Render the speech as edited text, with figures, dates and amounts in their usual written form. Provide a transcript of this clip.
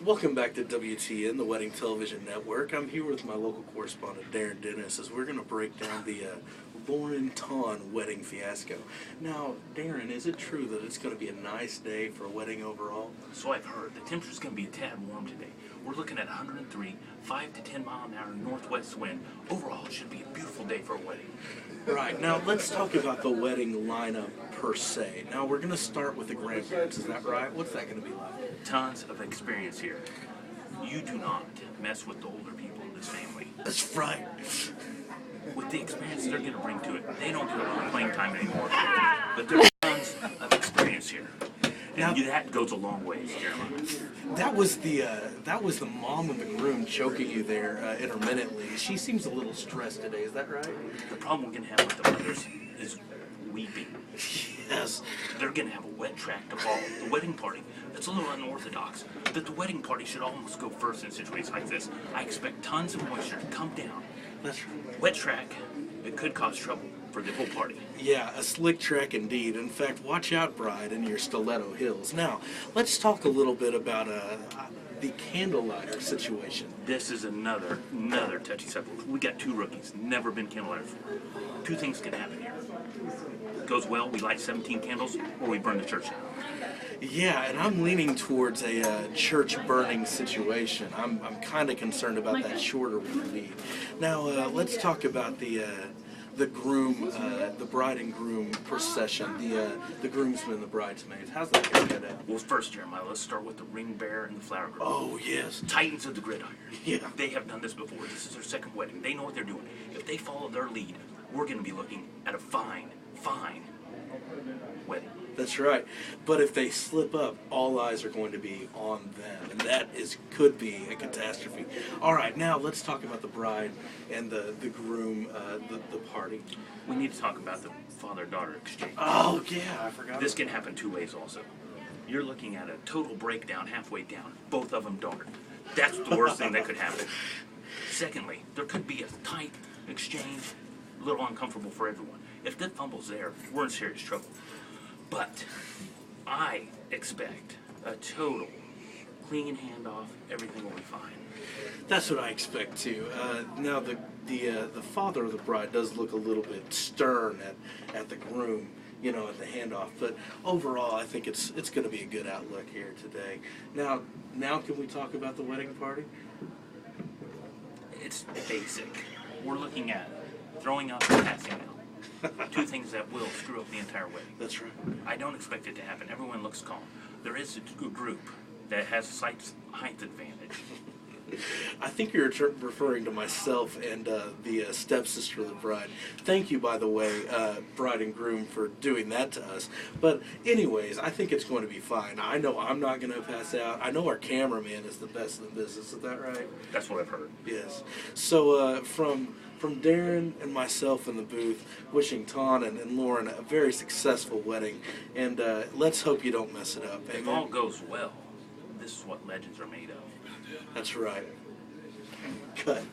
Welcome back to WTN, the Wedding Television Network. I'm here with my local correspondent, Darrin as we're going to break down the Lauren wedding fiasco. Now, Darrin, is it true that it's going to be a nice day for a wedding overall? So I've heard. The temperature's going to be a tad warm today. We're looking at 103, 5 to 10 mile an hour northwest wind. Overall, it should be a beautiful day for a wedding. Right. Now, let's talk about the wedding lineup per se. Now, we're going to start with the grandparents. Is that right? What's that going to be like? Tons of experience here. You do not mess with the older people in this family. That's right. With the experience they're going to bring to it, they don't do a lot of playing time anymore. But there's tons of experience here. And that goes a long ways, Jeremiah. That was the mom of the groom choking you there intermittently. She seems a little stressed today. Is that right? The problem we're going to have with the mothers is weeping. Yes. They're going to have a wet track to follow. The wedding party, it's a little unorthodox, but the wedding party should almost go first in situations like this. I expect tons of moisture to come down. That's right. Wet track, it could cause trouble for the whole party. Yeah, a slick track indeed. In fact, watch out, bride, in your stiletto heels. Now, let's talk a little bit about the candlelighter situation. This is another touchy subject. We got two rookies, never been candlelighters before. Two things can happen here. It goes well, we light 17 candles, or we burn the church down. Yeah, and I'm leaning towards a church burning situation. I'm kind of concerned about that shorter one indeed. Now, let's talk about the groom, the bride and groom procession, the groomsmen and the bridesmaids. How's that going to get out? Well, first, Jeremiah, let's start with the ring bearer and the flower girl. Oh, yes. Titans of the gridiron. Yeah. They have done this before. This is their second wedding. They know what they're doing. If they follow their lead, we're going to be looking at a fine wedding. That's right. But if they slip up, all eyes are going to be on them, and that could be a catastrophe. All right, now let's talk about the bride and the groom, the party. We need to talk about the father-daughter exchange. Oh, yeah, I forgot. This can happen two ways also. You're looking at a total breakdown halfway down. Both of them dart. That's the worst thing that could happen. Secondly, there could be a tight exchange, a little uncomfortable for everyone. If that fumble's there, we're in serious trouble. But I expect a total clean handoff. Everything will be fine. That's what I expect too. Now the father of the bride does look a little bit stern at the groom, at the handoff. But overall, I think it's going to be a good outlook here today. Now can we talk about the wedding party? It's basic. We're looking at throwing up and passing out. Two things that will screw up the entire wedding. That's right. I don't expect it to happen. Everyone looks calm. There is a group that has a height advantage. I think you're referring to myself and the stepsister of the bride. Thank you, by the way, bride and groom, for doing that to us. But anyways, I think it's going to be fine. I know I'm not going to pass out. I know our cameraman is the best in the business. Is that right? That's what I've heard. Yes. So from Darrin and myself in the booth, wishing Thanh and Lauren a very successful wedding, and let's hope you don't mess it up. If all goes well, this is what legends are made of. That's right. Cut.